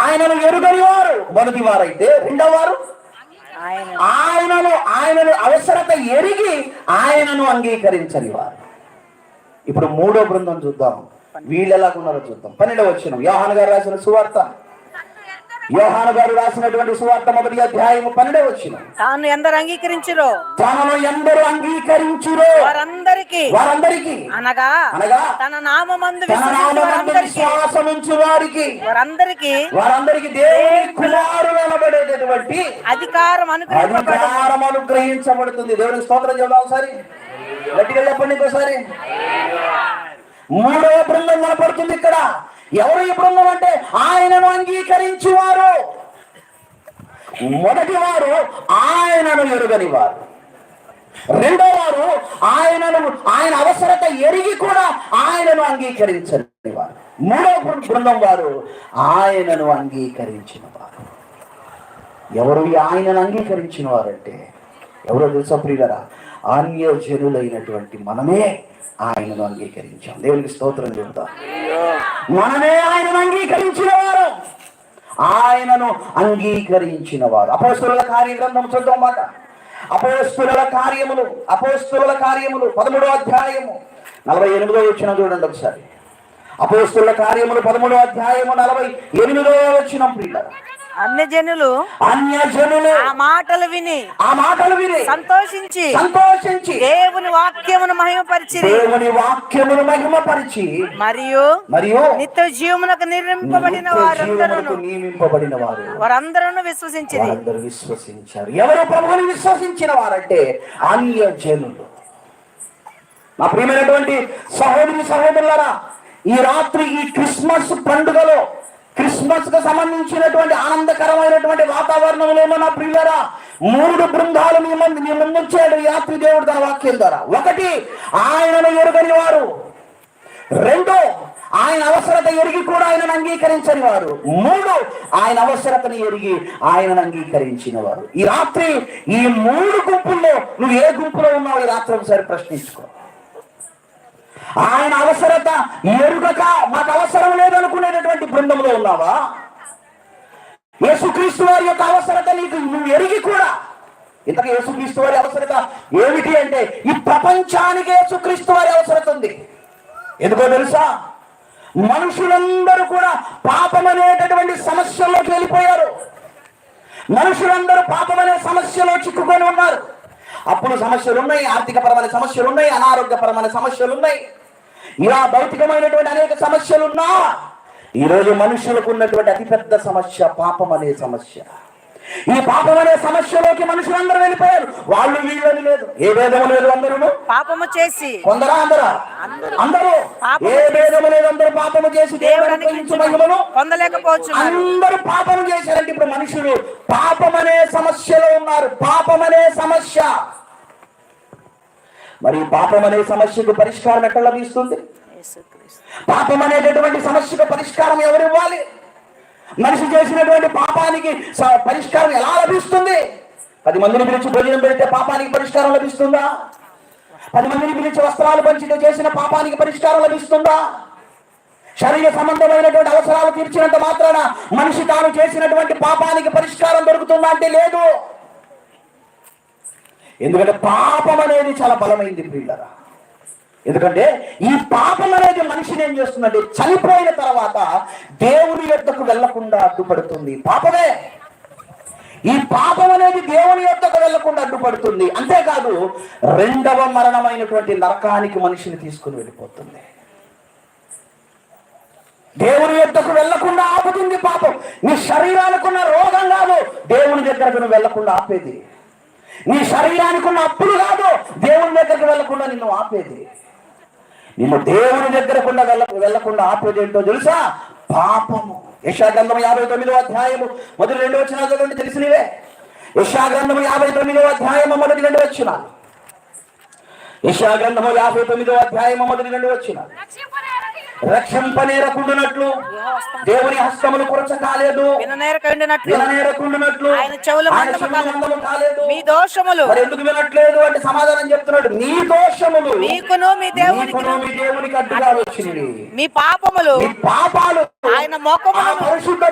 ఆయనను ఎరుగని వారు మొదటి వారైతే, రెండవ వారు ఆయనను అవసరత ఎరిగి ఆయనను అంగీకరించని వారు. ఇప్పుడు మూడో బృందం చూద్దాం, వీళ్ళు ఎలాగున్నారో చూద్దాం. 12వ వచనం, యోహాను గారు రాసిన సువార్త, యోహాను గారు రాసినటువంటి సువార్త 1వ అధ్యాయం 12వ వచనం. తాను ఎందరు అంగీకరించురో, తనను ఎందరు అంగీకరించురో వారందరికీ అనగా తన నామమందు విశ్వాసముంచు వారందరికీ దేవుని కుమారులు అనబడేటటువంటి అధికారం అనుగ్రహించబడుతుంది. దేవునికి స్తోత్రం చెప్దాం ఒకసారి, గట్టిగా చెప్పండి ఇంకోసారి. మూడవ బృందం కనపడుతుంది ఇక్కడ. ఎవరు ఈ బృందం అంటే ఆయనను అంగీకరించువారు. మొదటి వారు ఆయనను ఎరుగని వారు, రెండో వారు ఆయన అవసరత ఎరిగి కూడా ఆయనను అంగీకరించని వారు, మూడో బృందం వారు ఆయనను అంగీకరించిన వారు. ఎవరు ఈ ఆయనను అంగీకరించిన వారంటే ఎవరో తెలుసా ప్రియులరా? అన్యజనులైనటువంటి మనమే ఆయనను అంగీకరించాం. దేవునికి స్తోత్రం చెబుతాం. మనమే ఆయనను అంగీకరించిన వారు, ఆయనను అంగీకరించిన వారు. అపోస్తలుల కార్యగ్రంథం చూద్దాం మాట. అపోస్తలుల కార్యములు 13వ అధ్యాయము 48వ వచనం చూడండి ఒకసారి. అపోస్తలుల కార్యములు 13వ అధ్యాయము 48వ వచనం. ప్రియులారా, అన్యజనులు ఆ మాటలు విని సంతోషించి దేవుని వాక్యమును మహిమపరిచి మరియు నిత్య జీవమునకు నియమింపబడిన వారందరూ విశ్వసించారు. ఎవరు ప్రభువుని విశ్వసించిన వారంటే అన్యజనులు. నా ప్రియమైనటువంటి సహోదరులారా, ఈ రాత్రి ఈ క్రిస్మస్ పండుగలో, క్రిస్మస్ కు సంబంధించినటువంటి ఆనందకరమైనటువంటి వాతావరణంలో నా ప్రియులారా, 3 బృందాలు మీ ముందుంచాడు ఈ రాత్రి దేవుడు తన వాక్యం ద్వారా. 1, ఆయనను ఎరుగని వారు. 2, ఆయన అవసరత ఎరిగి కూడా ఆయనను అంగీకరించని వారు. 3, ఆయన అవసరతను ఎరిగి ఆయనను అంగీకరించిన వారు. ఈ రాత్రి ఈ 3 గుంపుల్లో నువ్వు ఏ గుంపులో ఉన్నావు ఈ రాత్రి ఒకసారి ప్రశ్నించుకో. ఆయన అవసరత ఎరుగక మాకు అవసరం లేదనుకునేటటువంటి బృందంలో ఉన్నావా? యేసుక్రీస్తు వారి యొక్క అవసరత నువ్వు ఎరిగి కూడా, ఇంతకు యేసుక్రీస్తు వారి అవసరత ఏమిటి అంటే ఈ ప్రపంచానికి యేసుక్రీస్తు వారి అవసరత ఉంది. ఎందుకో తెలుసా? మనుషులందరూ కూడా పాపం అనేటటువంటి సమస్యల్లోకి వెళ్ళిపోయారు. మనుషులందరూ పాపం అనే సమస్యలో చిక్కుకొని ఉన్నారు. అప్పుడు సమస్యలు ఉన్నాయి, ఆర్థికపరమైన సమస్యలు ఉన్నాయి, అనారోగ్యపరమైన సమస్యలు ఉన్నాయి, ఇలా భౌతికమైనటువంటి అనేక సమస్యలున్నా ఈరోజు మనుషులకు ఉన్నటువంటి అతిపెద్ద సమస్య పాపం అనే సమస్య. ఈ పాపం అనే సమస్యలోకి మనుషులందరూ వెళ్ళిపోయారు. వాళ్ళు వీళ్ళని లేదు, ఏ భేదము లేదు, అందరూ పాపము చేసి అందరూ ఏ భేదము లేదు, అందరూ పాపము చేసి పొందలేకపోవచ్చు. అందరూ పాపము చేశారంటే ఇప్పుడు మనుషులు పాపం అనే సమస్యలో ఉన్నారు. పాపం అనే సమస్య. మరి పాపం అనే సమస్యకు పరిష్కారం ఎక్కడ లభిస్తుంది? పాపం అనేటటువంటి సమస్యకు పరిష్కారం ఎవరు ఇవ్వాలి? మనిషి చేసినటువంటి పాపానికి పరిష్కారం ఎలా లభిస్తుంది? 10 మందిని పిలిచి భోజనం పెడితే పాపానికి పరిష్కారం లభిస్తుందా? 10 మందిని పిలిచి వస్త్రాలు పంచితే చేసిన పాపానికి పరిష్కారం లభిస్తుందా? శరీర సంబంధమైనటువంటి అవసరాలు తీర్చినంత మాత్రాన మనిషి తాను చేసినటువంటి పాపానికి పరిష్కారం దొరుకుతుందా అంటే లేదు. ఎందుకంటే పాపం అనేది చాలా బలమైంది ప్రియులారా. ఎందుకంటే ఈ పాపం అనేది మనిషిని ఏం చేస్తుందంటే చనిపోయిన తర్వాత దేవుని యొద్దకు వెళ్లకుండా అడ్డుపడుతుంది. పాపమే. ఈ పాపం అనేది దేవుని యొద్దకు వెళ్లకుండా అడ్డుపడుతుంది. అంతేకాదు 2వ మరణమైనటువంటి నరకానికి మనిషిని తీసుకుని వెళ్ళిపోతుంది. దేవుని యొద్దకు వెళ్లకుండా ఆపుతుంది పాపం. నీ శరీరానికి ఉన్న రోగం కాదు దేవుని దగ్గరకు నువ్వు వెళ్లకుండా ఆపేది. నీ శరీరానికి ఉన్న అప్పులు కాదు దేవుని దగ్గరకు వెళ్లకుండా నిన్ను ఆపేది. నిన్ను దేవుని దగ్గరకు వెళ్లకుండా ఆపేది ఏంటో తెలుసా? పాపము. యెషయా గ్రంథం 59వ అధ్యాయము మొదటి 2 వచనాలు చదవండి, తెలిసినవే. యెషయా గ్రంథం 59వ అధ్యాయము మొదటి 2 వచనాలు. యెషయా గ్రంథము 59వ అధ్యాయము మొదటి 2 వచనాలు. రక్షింపనేరకుండునట్లు దేవుని హస్తములు కురచ కాలేదు, విననేరకుండునట్లు ఆయన చెవుల మందము కాలేదు. మీ దోషములు మరి ఎందుకు వినట్లేదు అంటే సమాధానం చెప్తున్నాడు. మీ దోషములు మీకును మీ దేవునికి అడ్డుగా వచ్చినవి. మీ పాపాలు ఆయన మోకములను పరిశుద్ధ